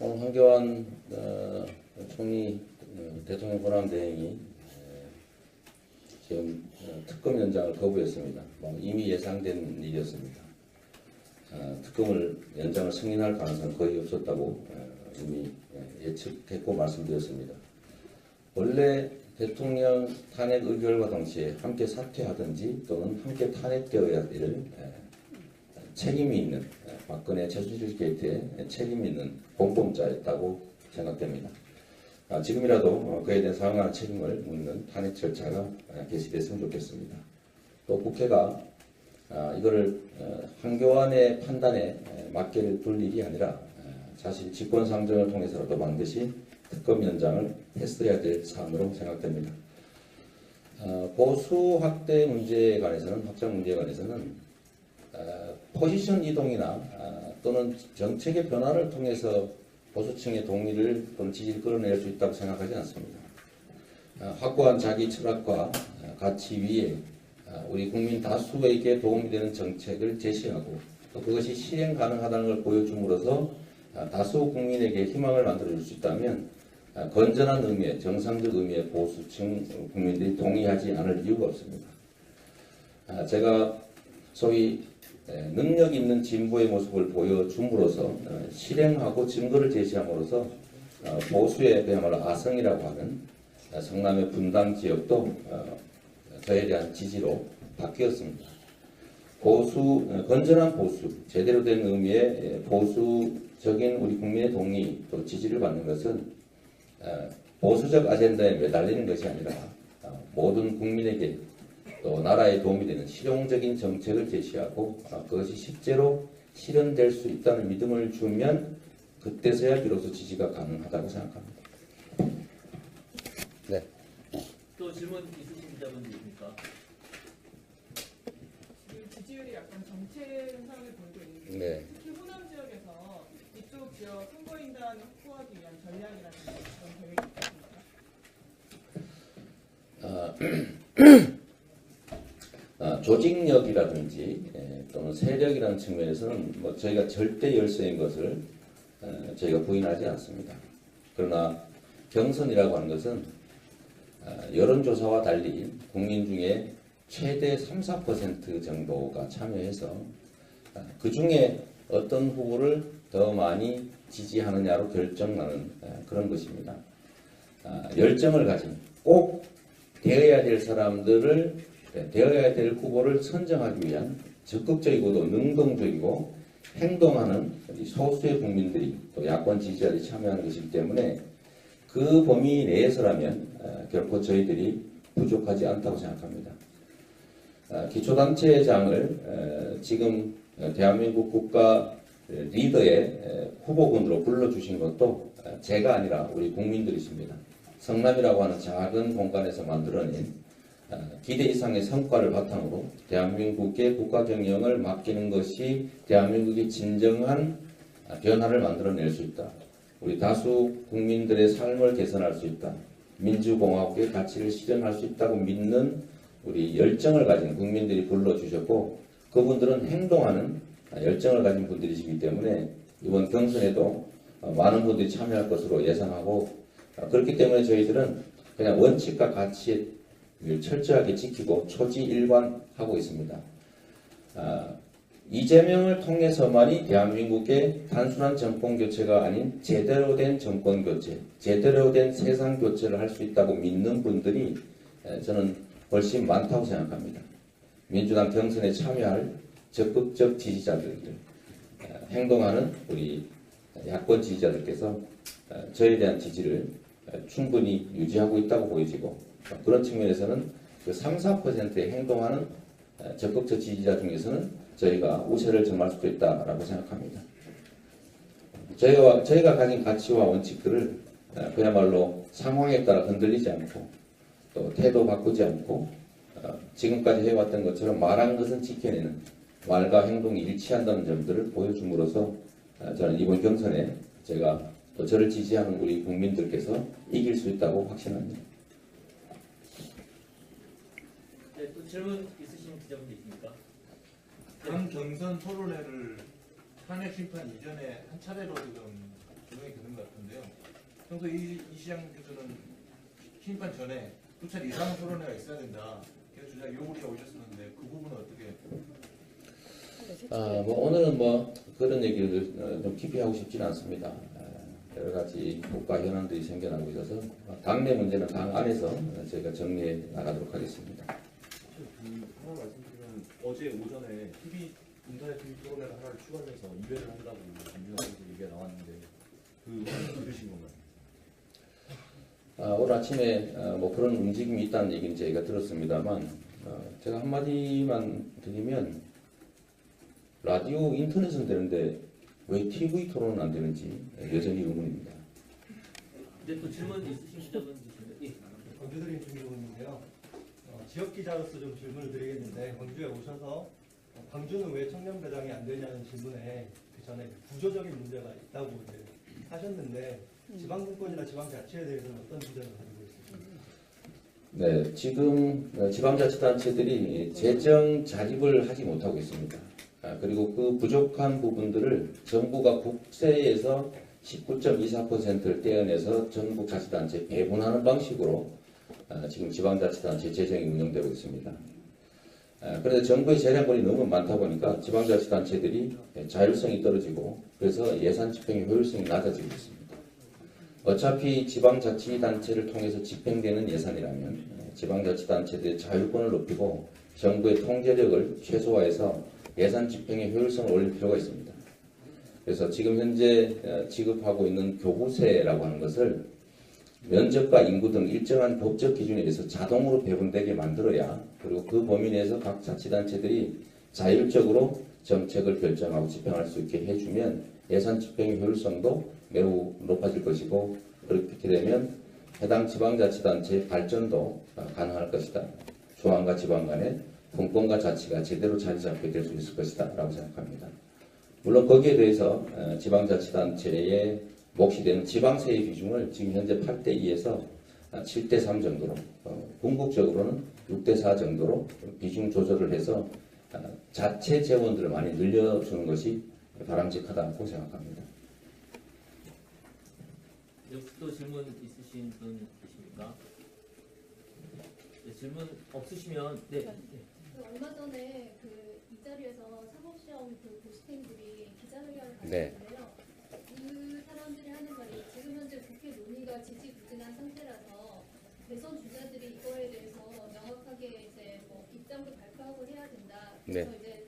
오늘 황교안 총리 대통령 권한대행이 지금 특검 연장을 거부했습니다. 이미 예상된 일이었습니다. 특검을 연장을 승인할 가능성은 거의 없었다고 이미 예측했고 말씀드렸습니다. 원래 대통령 탄핵 의결과 동시에 함께 사퇴하든지 또는 함께 탄핵되어야 될 책임이 있는 박근혜 최순실 게이트에 책임이 있는 공범자였다고 생각됩니다. 지금이라도 그에 대한 상응하는 책임을 묻는 탄핵 절차가 개시됐으면 좋겠습니다. 또 국회가 이거를 황교안의 판단에 맡겨둘 일이 아니라 사실 직권상정을 통해서라도 반드시 특검 연장을 했어야 될 사안으로 생각됩니다. 보수 확대 문제에 관해서는 확장 문제에 관해서는 포지션 이동이나 또는 정책의 변화를 통해서 보수층의 동의를 또는 지지를 끌어낼 수 있다고 생각하지 않습니다. 확고한 자기 철학과 가치 위에 우리 국민 다수에게 도움이 되는 정책을 제시하고 또 그것이 실행 가능하다는 걸 보여줌으로써 다수 국민에게 희망을 만들어줄 수 있다면 건전한 의미의 정상적 의미의 보수층 국민들이 동의하지 않을 이유가 없습니다. 제가 소위 능력 있는 진보의 모습을 보여줌으로써 실행하고 증거를 제시함으로써 보수의 그야말로 아성이라고 하는 성남의 분당 지역도 저에 대한 지지로 바뀌었습니다. 보수, 건전한 보수, 제대로 된 의미의 보수적인 우리 국민의 동의 또 지지를 받는 것은 보수적 아젠다에 매달리는 것이 아니라 모든 국민에게 또 나라에 도움이 되는 실용적인 정책을 제시하고 그것이 실제로 실현될 수 있다는 믿음을 주면 그때서야 비로소 지지가 가능하다고 생각합니다. 네. 또 질문 있으신 기자분들 있습니까? 지지율이 약간 정체 현상을 보이고 있는데 네. 특히 호남 지역에서 이쪽 지역 선거인단 확보하기 위한 전략이라든지 그런 계획이 있습니까? 조직력이라든지 또는 세력이라는 측면에서는 저희가 절대 열세인 것을 저희가 부인하지 않습니다. 그러나 경선이라고 하는 것은 여론조사와 달리 국민 중에 최대 3, 4% 정도가 참여해서 그 중에 어떤 후보를 더 많이 지지하느냐로 결정나는 그런 것입니다. 열정을 가진 꼭 되어야 될 사람들을 되어야 될 후보를 선정하기 위한 적극적이고도 능동적이고 행동하는 소수의 국민들이 또 야권 지지자들이 참여하는 것이기 때문에 그 범위 내에서라면 결코 저희들이 부족하지 않다고 생각합니다. 기초단체장을 지금 대한민국 국가 리더의 후보군으로 불러주신 것도 제가 아니라 우리 국민들이십니다. 성남이라고 하는 작은 공간에서 만들어낸 기대 이상의 성과를 바탕으로 대한민국의 국가 경영을 맡기는 것이 대한민국의 진정한 변화를 만들어낼 수 있다. 우리 다수 국민들의 삶을 개선할 수 있다. 민주공화국의 가치를 실현할 수 있다고 믿는 우리 열정을 가진 국민들이 불러주셨고 그분들은 행동하는 열정을 가진 분들이시기 때문에 이번 경선에도 많은 분들이 참여할 것으로 예상하고 그렇기 때문에 저희들은 그냥 원칙과 가치에 철저하게 지키고 초지일관하고 있습니다. 이재명을 통해서만이 대한민국의 단순한 정권교체가 아닌 제대로 된 정권교체, 제대로 된 세상교체를 할 수 있다고 믿는 분들이 저는 훨씬 많다고 생각합니다. 민주당 경선에 참여할 적극적 지지자들, 행동하는 우리 야권 지지자들께서 저에 대한 지지를 충분히 유지하고 있다고 보여지고 그런 측면에서는 그 3, 4%의 행동하는 적극적 지지자 중에서는 저희가 우세를 점할 수도 있다라고 생각합니다. 저희가 가진 가치와 원칙들을 그야말로 상황에 따라 흔들리지 않고 또 태도 바꾸지 않고 지금까지 해왔던 것처럼 말한 것은 지켜내는 말과 행동이 일치한다는 점들을 보여줌으로써 저는 이번 경선에 제가 또 저를 지지하는 우리 국민들께서 이길 수 있다고 확신합니다. 네, 또 질문 있으신 기자분들 있습니까? 당 경선 토론회를 탄핵 심판 이전에 한 차례로 지금 조정이 되는 것 같은데요. 평소 이 시장께서는 신입한 전에 두 차례 이상 토론회가 있어야 된다. 계속 주장 요구가 오셨었는데 그 부분은 어떻게? 뭐 오늘은 뭐 그런 얘기를 좀 깊이 하고 싶지는 않습니다. 여러 가지 국가 현안들이 생겨나고 있어서 당내 문제는 당 안에서 저희가 정리해 나가도록 하겠습니다. 하나 말씀드리면 어제 오전에 인터넷 TV 토론회를 하나를 추가해서 2회를 한다고 김준호 선수 얘기가 나왔는데 그 들으신 건가요? 오늘 아침에 뭐 그런 움직임이 있다는 얘기는 저희가 들었습니다만 제가 한마디만 드리면 라디오, 인터넷은 되는데 왜 TV 토론은 안 되는지 여전히 의문입니다. 이제 또 질문 있으신 기자분 계신데, 예. 광주드림 중의원인데요. 지역 기자로서 좀 질문을 드리겠는데 광주에 오셔서 광주는 왜 청년 배당이 안 되냐는 질문에 그 전에 구조적인 문제가 있다고 이제 하셨는데 지방분권이나 지방자치에 대해서는 어떤 기자를 가지고 있습니까? 네, 지금 지방자치단체들이 재정 자립을 하지 못하고 있습니다. 그리고 그 부족한 부분들을 정부가 국세에서 19.24%를 떼어내서 전국자치단체 배분하는 방식으로 지금 지방자치단체 재정이 운영되고 있습니다. 그런데 정부의 재량권이 너무 많다 보니까 지방자치단체들이 자율성이 떨어지고 그래서 예산 집행의 효율성이 낮아지고 있습니다. 어차피 지방자치단체를 통해서 집행되는 예산이라면 지방자치단체들의 자율권을 높이고 정부의 통제력을 최소화해서 예산 집행의 효율성을 올릴 필요가 있습니다. 그래서 지금 현재 지급하고 있는 교부세라고 하는 것을 면적과 인구 등 일정한 법적 기준에 의해서 자동으로 배분되게 만들어야 그리고 그 범위 내에서 각 자치단체들이 자율적으로 정책을 결정하고 집행할 수 있게 해주면 예산 집행의 효율성도 매우 높아질 것이고 그렇게 되면 해당 지방자치단체의 발전도 가능할 것이다. 중앙과 지방 간의 분권과 자치가 제대로 자리 잡게 될 수 있을 것이다 라고 생각합니다. 물론 거기에 대해서 지방자치단체의 몫이 되는 지방세의 비중을 지금 현재 8대2에서 7대3 정도로 궁극적으로는 6대4 정도로 비중 조절을 해서 자체 재원들을 많이 늘려주는 것이 바람직하다고 생각합니다. 혹시 또 질문 있으신 분 계십니까? 네, 질문 없으시면 네. 얼마 전에 이 자리에서 사법시험 고시생들이 기자회견을 네. 가졌는데요. 그 사람들이 하는 말이 지금 현재 국회 논의가 지지부진한 상태라서 대선 주자들이 이거에 대해서 명확하게 이제 뭐 입장도 발표하고 해야 된다. 네. 그래서 이제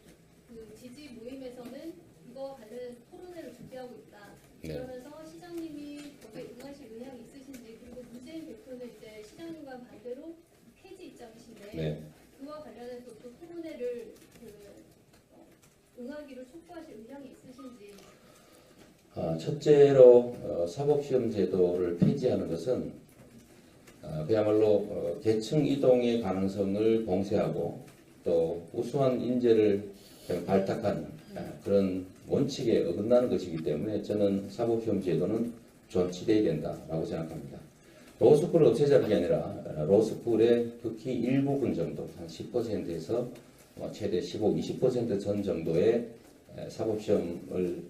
그 지지 모임에서는 이거 관련 토론회를 준비하고 있다. 네. 그러면서 시장님이 거기에 응하실 의향이 있으신지 그리고 문재인 대표는 이제 시장님과 반대로 폐지 입장이신데 네. 그와 관련해서 또 토론회를 응하기를 촉구하실 의향이 있으신지. 첫째로 사법시험 제도를 폐지하는 것은 그야말로 계층 이동의 가능성을 봉쇄하고 또 우수한 인재를 발탁하는 그런 원칙에 어긋나는 것이기 때문에 저는 사법시험 제도는 존치돼야 된다라고 생각합니다. 로스쿨을 없애자는 게 아니라 로스쿨의 극히 일부분 정도, 한 10%에서 최대 15, 20% 선 정도의 사법시험을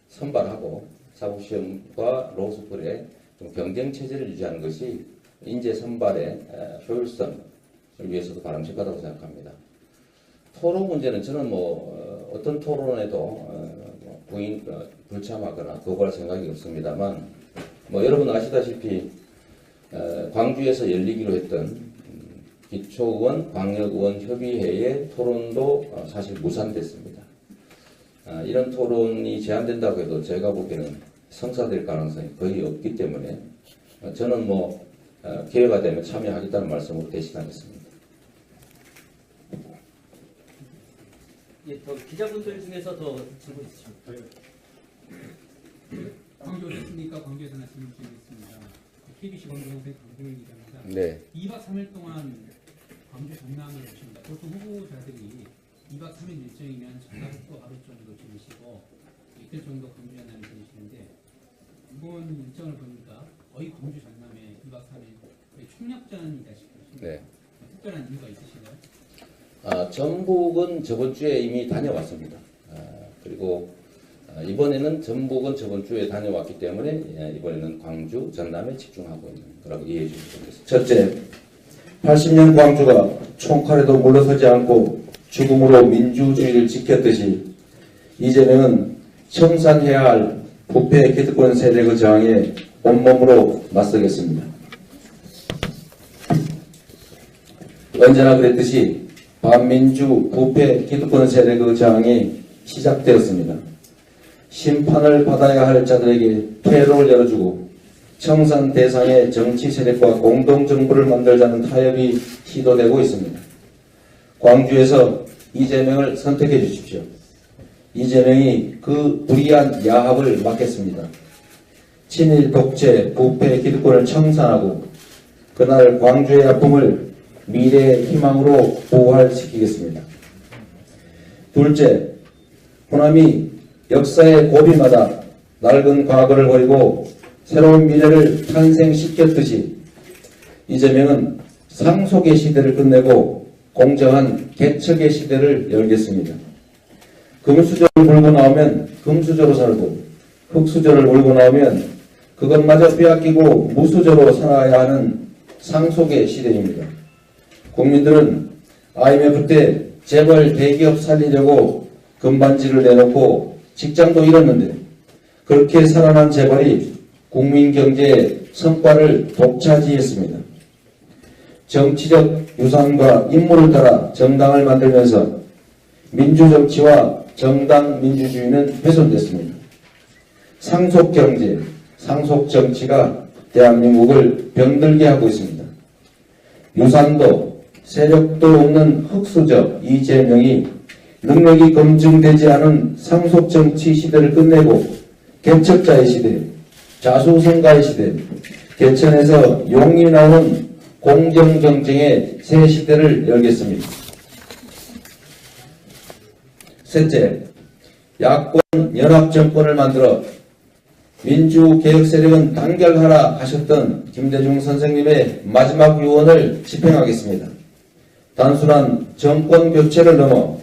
선발하고 사법시험과 로스쿨의 좀 경쟁 체제를 유지하는 것이 인재 선발의 효율성을 위해서도 바람직하다고 생각합니다. 토론 문제는 저는 어떤 토론에도 불참하거나 거부할 생각이 없습니다만 여러분 아시다시피 광주에서 열리기로 했던 기초의원, 광역의원 협의회의 토론도 사실 무산됐습니다. 이런 토론이 제한된다고 해도 제가 보기에는 성사될 가능성이 거의 없기 때문에 저는 기회가 되면 참여하겠다는 말씀으로 대신하겠습니다. 예, 더 기자분들 중에서 더 질문 있으십니까? 광주 오셨으니까 광주에서 말씀을 드리겠습니다. KBC 광주홍대 강동일 기자입니다. 네. 2박 3일 동안 광주 전남을 오십니다. 보통 후보자들이 2박 3일 일정이면 전남도 하루 정도 지내시고 이틀 정도 광주 전남을 지내시는데 이번 일정을 보니까 거의 광주 전남에 2박 3일 거의 총력전이다시피 네. 특별한 이유가 있으신가요? 전북은 저번 주에 이미 다녀왔습니다. 그리고 이번에는 전북은 저번 주에 다녀왔기 때문에 이번에는 광주, 전남에 집중하고 있는 거라고 이해해 주시면 되겠습니다. 첫째, 80년 광주가 총칼에도 물러서지 않고 죽음으로 민주주의를 지켰듯이 이재명은 청산해야 할 부패 기득권 세력의 저항에 온몸으로 맞서겠습니다. 언제나 그랬듯이 반민주 부패 기득권 세력의 저항이 시작되었습니다. 심판을 받아야 할 자들에게 퇴로를 열어주고 청산 대상의 정치 세력과 공동정부를 만들자는 타협이 시도되고 있습니다. 광주에서 이재명을 선택해 주십시오. 이재명이 그 불의한 야합을 막겠습니다. 친일 독재 부패 기득권을 청산하고 그날 광주의 아픔을 미래의 희망으로 부활시키겠습니다. 둘째, 호남이 역사의 고비마다 낡은 과거를 버리고 새로운 미래를 탄생시켰듯이 이재명은 상속의 시대를 끝내고 공정한 개척의 시대를 열겠습니다. 금수저를 물고 나오면 금수저로 살고 흙수저를 물고 나오면 그것마저 빼앗기고 무수저로 살아야 하는 상속의 시대입니다. 국민들은 IMF 때 재벌 대기업 살리려고 금반지를 내놓고 직장도 잃었는데 그렇게 살아난 재벌이 국민 경제의 성과를 독차지했습니다. 정치적 유산과 임무를 따라 정당을 만들면서 민주정치와 정당 민주주의는 훼손됐습니다. 상속경제, 상속정치가 대한민국을 병들게 하고 있습니다. 유산도 세력도 없는 흙수저 이재명이 능력이 검증되지 않은 상속정치 시대를 끝내고 개척자의 시대, 자수성가의 시대, 개천에서 용이 나오는 공정경쟁의 새 시대를 열겠습니다. 셋째, 야권 연합정권을 만들어 민주개혁 세력은 단결하라 하셨던 김대중 선생님의 마지막 유언을 집행하겠습니다. 단순한 정권 교체를 넘어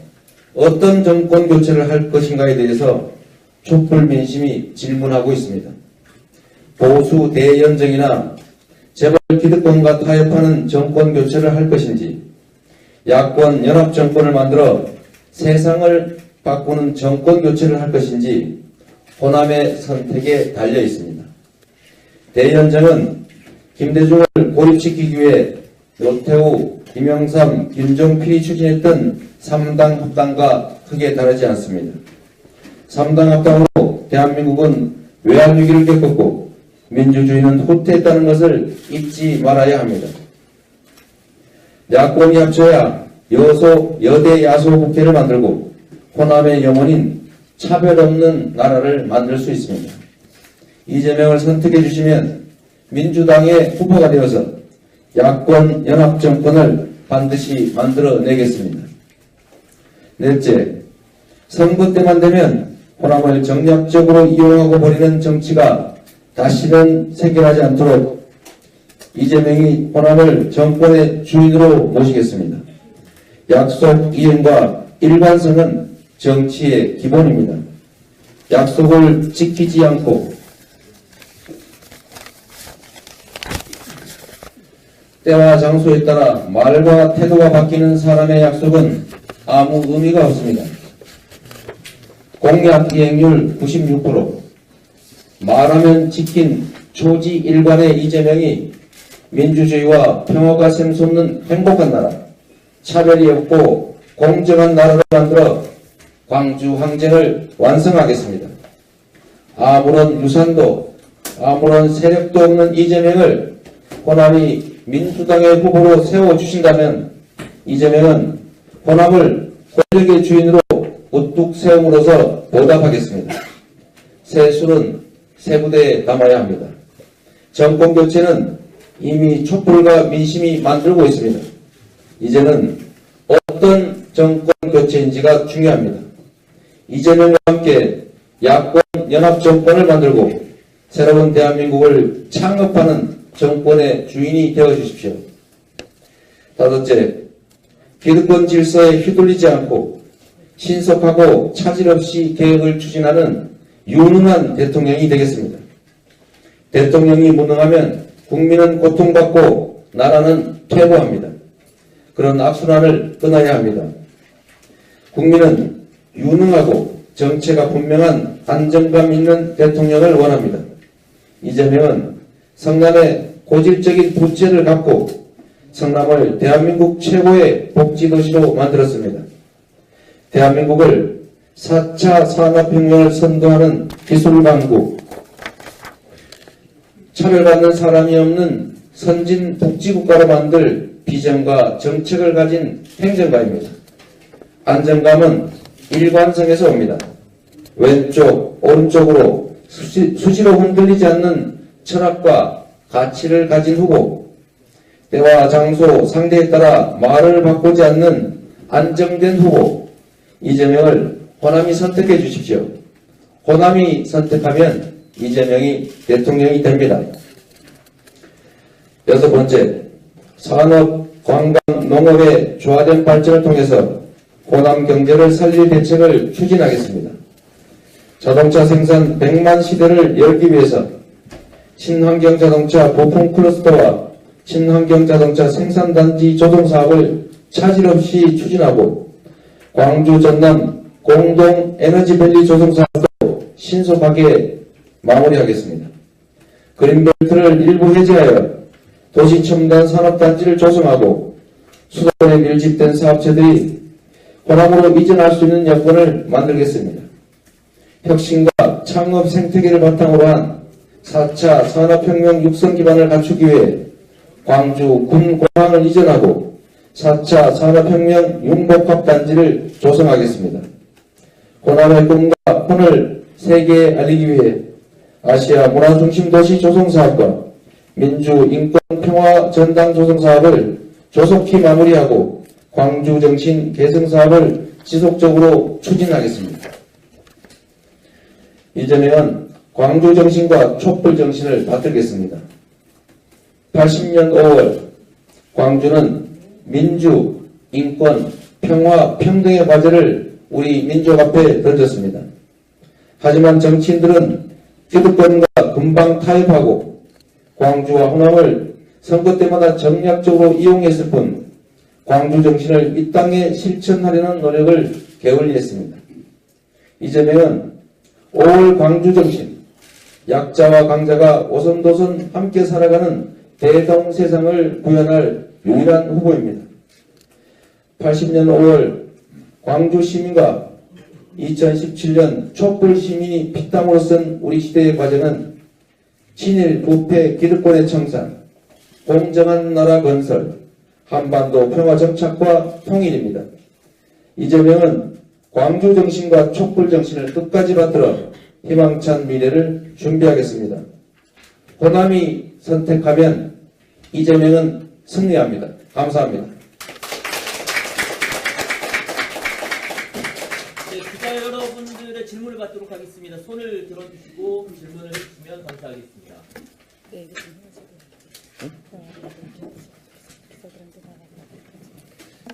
어떤 정권 교체를 할 것인가에 대해서 촛불 민심이 질문하고 있습니다. 보수 대연정이나 재벌 기득권과 타협하는 정권 교체를 할 것인지 야권 연합정권을 만들어 세상을 바꾸는 정권 교체를 할 것인지 호남의 선택에 달려 있습니다. 대연정은 김대중을 고립시키기 위해 노태우, 김영삼, 김종필이 추진했던 3당 합당과 크게 다르지 않습니다. 3당 합당으로 대한민국은 외환위기를 겪었고 민주주의는 후퇴했다는 것을 잊지 말아야 합니다. 야권이 합쳐야 여대 야소 국회를 만들고 호남의 영혼인 차별 없는 나라를 만들 수 있습니다. 이재명을 선택해 주시면 민주당의 후보가 되어서 야권 연합정권을 반드시 만들어내겠습니다. 넷째, 선거 때만 되면 호남을 정략적으로 이용하고 버리는 정치가 다시는 생겨나지 않도록 이재명이 호남을 정권의 주인으로 모시겠습니다. 약속 이행과 일관성은 정치의 기본입니다. 약속을 지키지 않고 때와 장소에 따라 말과 태도가 바뀌는 사람의 약속은 아무 의미가 없습니다. 공약 이행률 96%, 말하면 지킨 초지일관의 이재명이 민주주의와 평화가 샘솟는 행복한 나라, 차별이 없고 공정한 나라를 만들어 광주 항쟁을 완성하겠습니다. 아무런 유산도 아무런 세력도 없는 이재명을 호남이 민주당의 후보로 세워주신다면 이재명은 호남을 권력의 주인으로 우뚝 세움으로써 보답하겠습니다. 새 술은 새 부대에 담아야 합니다. 정권 교체는 이미 촛불과 민심이 만들고 있습니다. 이제는 어떤 정권 교체인지가 중요합니다. 이재명과 함께 야권 연합정권을 만들고 새로운 대한민국을 창업하는 정권의 주인이 되어주십시오. 다섯째, 기득권 질서에 휘둘리지 않고 신속하고 차질 없이 개혁을 추진하는 유능한 대통령이 되겠습니다. 대통령이 무능하면 국민은 고통받고 나라는 퇴보합니다. 그런 악순환을 끊어야 합니다. 국민은 유능하고 정체가 분명한 안정감 있는 대통령을 원합니다. 이재명은 성남의 고질적인 부채를 갚고 성남을 대한민국 최고의 복지도시로 만들었습니다. 대한민국을 4차 산업혁명을 선도하는 기술강국, 차별받는 사람이 없는 선진 복지국가로 만들 비전과 정책을 가진 행정가입니다. 안정감은 일관성에서 옵니다. 왼쪽, 오른쪽으로 수시로 흔들리지 않는 철학과 가치를 가진 후보, 때와 장소, 상대에 따라 말을 바꾸지 않는 안정된 후보, 이재명을 호남이 선택해 주십시오. 호남이 선택하면 이재명이 대통령이 됩니다. 6번째, 산업, 관광, 농업의 조화된 발전을 통해서 호남 경제를 살릴 대책을 추진하겠습니다. 자동차 생산 100만 시대를 열기 위해서 친환경 자동차 부품 클러스터와 친환경 자동차 생산단지 조성 사업을 차질 없이 추진하고 광주 전남 공동 에너지밸리 조성 사업도 신속하게 마무리하겠습니다. 그린벨트를 일부 해제하여 도시첨단 산업단지를 조성하고 수도권에 밀집된 사업체들이 호남으로 이전할 수 있는 여건을 만들겠습니다. 혁신과 창업 생태계를 바탕으로 한 4차 산업혁명 육성 기반을 갖추기 위해 광주 군공항을 이전하고 4차 산업혁명 융복합단지를 조성하겠습니다. 호남의 꿈과 혼을 세계에 알리기 위해 아시아 문화중심 도시 조성사업과 민주인권평화 전당 조성사업을 조속히 마무리하고 광주정신 개성사업을 지속적으로 추진하겠습니다. 이재명은 광주정신과 촛불정신을 받들겠습니다. 80년 5월 광주는 민주, 인권, 평화, 평등의 과제를 우리 민족 앞에 던졌습니다. 하지만 정치인들은 기득권과 금방 타협하고 광주와 호남을 선거 때마다 전략적으로 이용했을 뿐 광주 정신을 이 땅에 실천하려는 노력을 게을리했습니다. 이재명은 5월 광주 정신, 약자와 강자가 오손도손 함께 살아가는 대동세상을 구현할 유일한 후보입니다. 80년 5월 광주 시민과 2017년 촛불 시민이 피땀으로 쓴 우리 시대의 과제는 친일 부패 기득권의 청산, 공정한 나라 건설, 한반도 평화 정착과 통일입니다. 이재명은 광주 정신과 촛불 정신을 끝까지 받들어 희망찬 미래를 준비하겠습니다. 호남이 선택하면 이재명은 승리합니다. 감사합니다. 네, 기자 여러분들의 질문을 받도록 하겠습니다. 손을 들어주시고 질문을 해주시면 감사하겠습니다.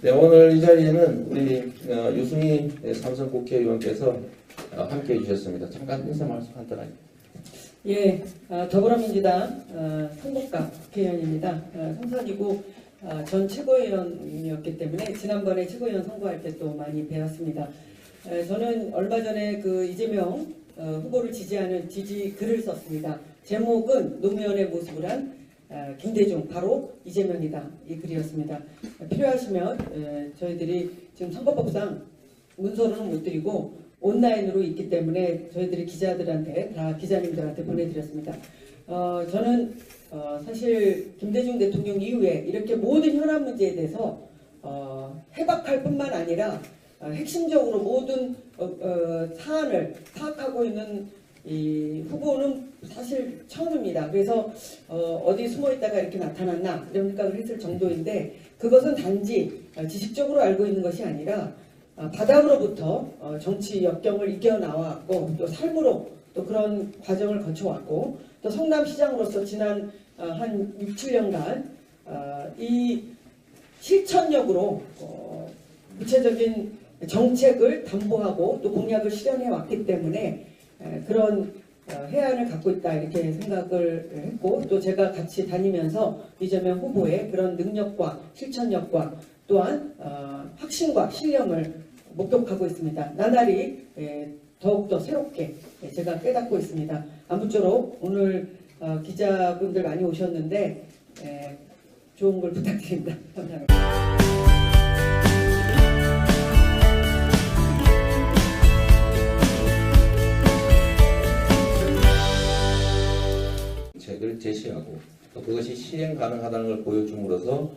네, 오늘 이 자리에는 우리 유승희 삼선 국회의원께서 함께해 주셨습니다. 잠깐 인사 말씀 간단하게. 예, 더불어민주당 성북갑 국회의원입니다. 성선이고 전 최고위원이었기 때문에 지난번에 최고위원 선거할 때 또 많이 배웠습니다. 저는 얼마 전에 그 이재명 후보를 지지하는 지지 글을 썼습니다. 제목은 노무현의 모습을 한 김대중 바로 이재명이다 이 글이었습니다. 필요하시면 저희들이 지금 선거법상 문서로는 못 드리고 온라인으로 있기 때문에 저희들이 기자들한테 다 기자님들한테 보내드렸습니다. 저는 사실 김대중 대통령 이후에 이렇게 모든 현안 문제에 대해서 해박할 뿐만 아니라 핵심적으로 모든 사안을 파악하고 있는 이 후보는 사실 처음입니다. 그래서 어디 숨어 있다가 이렇게 나타났나 이런 생각을 했을 정도인데 그것은 단지 지식적으로 알고 있는 것이 아니라 바닥으로부터 정치 역경을 이겨나왔고 또 삶으로 또 그런 과정을 거쳐왔고 또 성남시장으로서 지난 한 6, 7년간 이 실천력으로 구체적인 정책을 담보하고 또 공약을 실현해 왔기 때문에 그런 해안을 갖고 있다 이렇게 생각을 했고 또 제가 같이 다니면서 이재명 후보의 그런 능력과 실천력과 또한 확신과 신령을 목격하고 있습니다. 나날이 더욱더 새롭게 제가 깨닫고 있습니다. 아무쪼록 오늘 기자분들 많이 오셨는데 좋은 걸 부탁드립니다. 감사합니다. 정책을 제시하고 또 그것이 실행 가능하다는 걸 보여줌으로써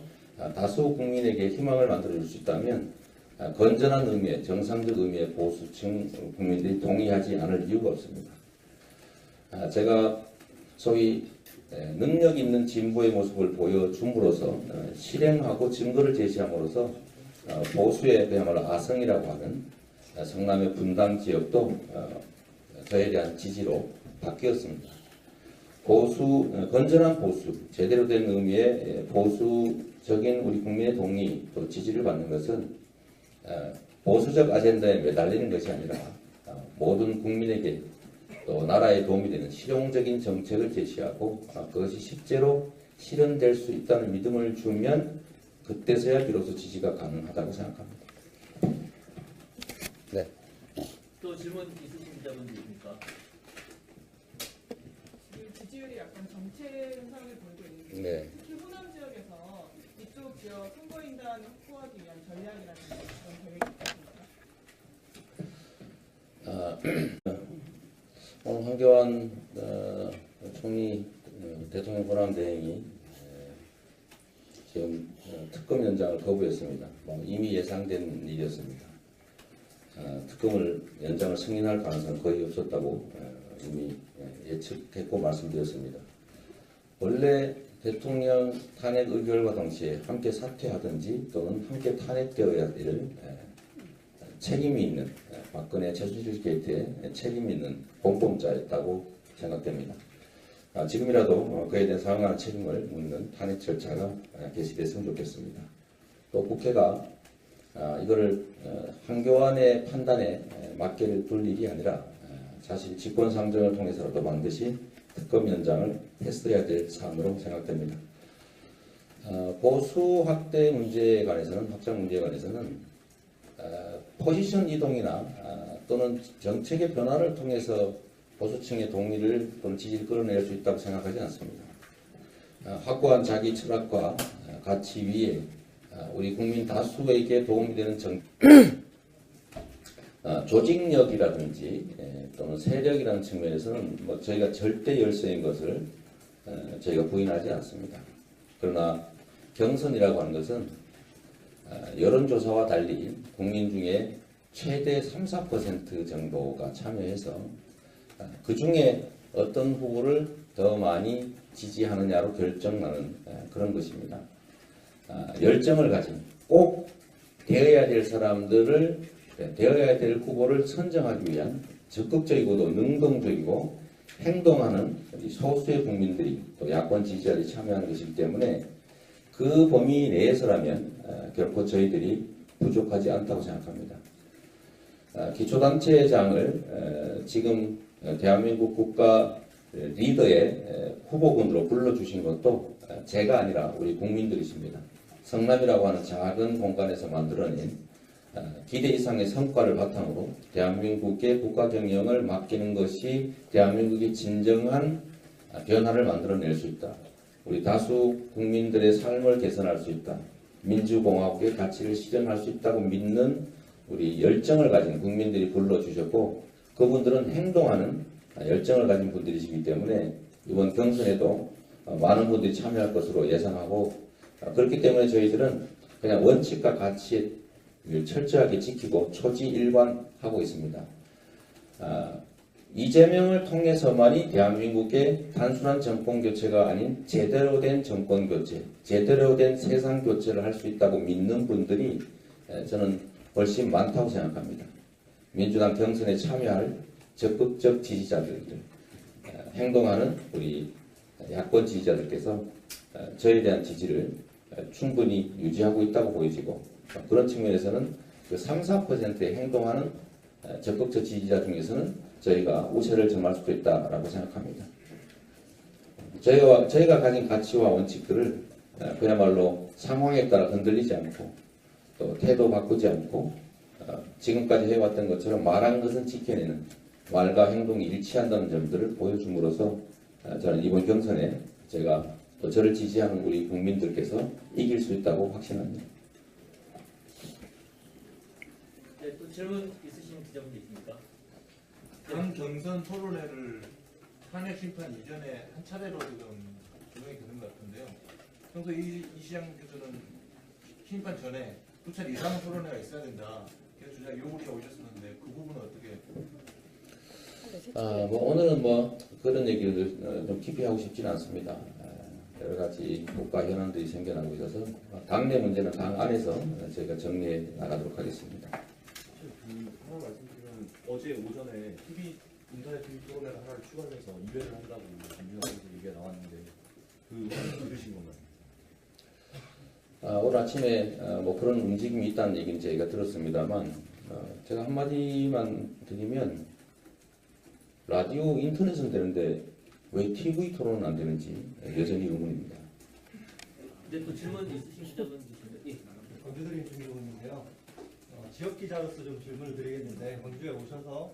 다수 국민에게 희망을 만들어줄 수 있다면 건전한 의미의 정상적 의미의 보수층 국민들이 동의하지 않을 이유가 없습니다. 제가 소위 능력 있는 진보의 모습을 보여줌으로써 실행하고 증거를 제시함으로써 보수의 그야말로 아성이라고 하는 성남의 분당 지역도 저에 대한 지지로 바뀌었습니다. 건전한 보수, 제대로 된 의미의 보수적인 우리 국민의 동의 또 지지를 받는 것은 보수적 아젠다에 매달리는 것이 아니라 모든 국민에게 또 나라에 도움이 되는 실용적인 정책을 제시하고 그것이 실제로 실현될 수 있다는 믿음을 주면 그때서야 비로소 지지가 가능하다고 생각합니다. 네. 또 질문 있으신 기자분들 있습니까? 지금 지지율이 약간 정체 현상을 보이고 있는데 네. 특히 호남 지역에서 이쪽 지역 선거인단 확보하기 위한 전략이라든지 그런 계획이 있습니까? 오늘 황교안 총리 대통령 권한 대행이 지금 특검 연장을 거부했습니다. 이미 예상된 일이었습니다. 특검을 연장을 승인할 가능성은 거의 없었다고 이미 예측했고 말씀드렸습니다. 원래 대통령 탄핵 의결과 동시에 함께 사퇴하든지 또는 함께 탄핵되어야 될 책임이 있는 박근혜 최순실 게이트에 책임이 있는 공범자였다고 생각됩니다. 지금이라도 그에 대한 상응하는 책임을 묻는 탄핵 절차가 개시됐으면 좋겠습니다. 또 국회가 이거를 황교안의 판단에 맡길 둘 일이 아니라 사실 직권상정을 통해서라도 반드시 특검 연장을 했어야 될 사안으로 생각됩니다. 보수 확대 문제에 관해서는 확장 문제에 관해서는 포지션 이동이나 또는 정책의 변화를 통해서 보수층의 동의를 또는 지지를 끌어낼 수 있다고 생각하지 않습니다. 확고한 자기 철학과 가치 위에 우리 국민 다수에게 도움이 되는 조직력이라든지 또는 세력이라는 측면에서는 저희가 절대 열세인 것을 저희가 부인하지 않습니다. 그러나 경선이라고 하는 것은 여론조사와 달리 국민 중에 최대 3~4% 정도가 참여해서 그 중에 어떤 후보를 더 많이 지지하느냐로 결정나는 그런 것입니다. 열정을 가진 꼭 되어야 될 사람들을 되어야 될 후보를 선정하기 위한 적극적이고도 능동적이고 행동하는 소수의 국민들이 또 야권 지지자들이 참여하는 것이기 때문에 그 범위 내에서라면 결코 저희들이 부족하지 않다고 생각합니다. 기초단체장을 지금 대한민국 국가 리더의 후보군으로 불러주신 것도 제가 아니라 우리 국민들이십니다. 성남이라고 하는 작은 공간에서 만들어낸 기대 이상의 성과를 바탕으로 대한민국의 국가 경영을 맡기는 것이 대한민국의 진정한 변화를 만들어낼 수 있다. 우리 다수 국민들의 삶을 개선할 수 있다. 민주공화국의 가치를 실현할 수 있다고 믿는 우리 열정을 가진 국민들이 불러주셨고 그분들은 행동하는 열정을 가진 분들이시기 때문에 이번 경선에도 많은 분들이 참여할 것으로 예상하고 그렇기 때문에 저희들은 그냥 원칙과 가치를 철저하게 지키고 초지일관하고 있습니다. 이재명을 통해서만이 대한민국의 단순한 정권교체가 아닌 제대로 된 정권교체, 제대로 된 세상교체를 할 수 있다고 믿는 분들이 저는 훨씬 많다고 생각합니다. 민주당 경선에 참여할 적극적 지지자들, 행동하는 우리 야권 지지자들께서 저에 대한 지지를 충분히 유지하고 있다고 보여지고 그런 측면에서는 그 3~4%의 행동하는 적극적 지지자 중에서는 저희가 우세를 점할 수도 있다라고 생각합니다. 저희가 가진 가치와 원칙들을 그야말로 상황에 따라 흔들리지 않고 또 태도 바꾸지 않고 지금까지 해왔던 것처럼 말한 것은 지켜내는 말과 행동이 일치한다는 점들을 보여줌으로써 저는 이번 경선에 제가 또 저를 지지하는 우리 국민들께서 이길 수 있다고 확신합니다. 네, 또 질문 있으신 기자분들 있습니까? 당 경선 토론회를 탄핵 심판 이전에 한 차례로 지금 조정이 되는 것 같은데요. 평소 이 시장께서는 심판 전에 2차례 이상 토론회가 있어야 된다. 그래서 주장 요구가 오셨었는데 그 부분은 어떻게? 오늘은 그런 얘기를 좀 깊이 하고 싶지는 않습니다. 여러 가지 국가 현안들이 생겨나고 있어서 당내 문제는 당 안에서 저희가 정리해 나가도록 하겠습니다. 하나 말씀드리면 어제 오전에 인터넷 TV 토론회를 하나를 추가해서 2회를 한다고 김준호 얘기가 나왔는데 그 의견 들으신 건가요? 오늘 아침에 그런 움직임이 있다는 얘기는 저희가 들었습니다만 제가 한마디만 드리면 라디오, 인터넷은 되는데 왜 TV 토론은 안 되는지 여전히 의문입니다. 네, 또 질문 있으신 기자분 계십니다. 예. 광주드림 김종훈인데요. 지역 기자로서 좀 질문을 드리겠는데 광주에 오셔서